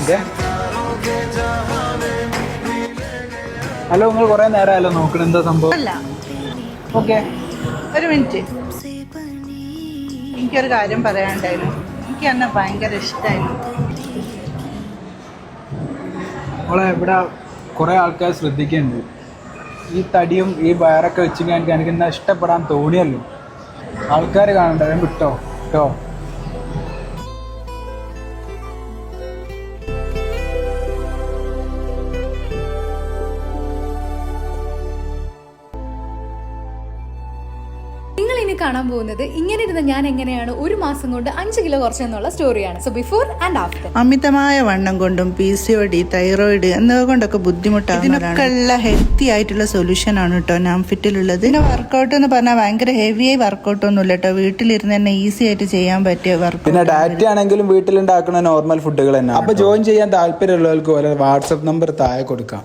Minute. Hello, നിങ്ങൾ കുറേ നേരമായല്ലോ നോക്കണം, എന്താ സംഭവം? അല്ല, ഓക്കെ, ഒരു മിനിറ്റ്. എനിക്കൊരു കാര്യം പറയാനുണ്ടായിരുന്നു. എനിക്ക് എന്നെ ഭയങ്കര ഇഷ്ടമായിരുന്നു. നമ്മളെ ഇവിടെ കുറേ ആൾക്കാർ ശ്രദ്ധിക്കുന്നുണ്ട്. ഈ തടിയും ഈ വയറൊക്കെ വെച്ച് എനിക്ക് എന്നാ ഇഷ്ടപ്പെടാൻ തോന്നിയല്ലോ. ആൾക്കാർ കാണണ്ട, ഞാൻ വിട്ടോ കേട്ടോ. നിങ്ങൾ ഇനി കാണാൻ പോകുന്നത് ഇങ്ങനെ ഇരുന്ന ഞാൻ എങ്ങനെയാണ് ഒരു മാസം കൊണ്ട് 5 കിലോ കുറച്ചെന്നുള്ള സ്റ്റോറിയാണ്. So before and after. അമിതമായ വണ്ണം കൊണ്ടും PCOD, തൈറോയിഡ് എന്നിവ കൊണ്ടൊക്കെ ബുദ്ധിമുട്ടാകുന്നതിനൊക്കെയുള്ള ഹെൽത്തി ആയിട്ടുള്ള സൊല്യൂഷൻ ആണ് കേട്ടോ നാംഫിറ്റിലുള്ളത്. പിന്നെ വർക്കൗട്ട് എന്ന് പറഞ്ഞാൽ ഭയങ്കര ഹെവിയായി വർക്കൗട്ട് ഒന്നുമില്ല കേട്ടോ. വീട്ടിലിരുന്ന് തന്നെ ഈസി ആയിട്ട് ചെയ്യാൻ പറ്റിയ വർക്കൗട്ട്. പിന്നെ ഡയറ്റ് ആണെങ്കിലും വീട്ടിലുണ്ടാക്കുന്ന നോർമൽ ഫുഡുകൾ തന്നെ. അപ്പൊ ജോയിൻ ചെയ്യാൻ താല്പര്യമുള്ളവർക്ക് വാട്സപ്പ് നമ്പർ താഴെ കൊടുക്കാം.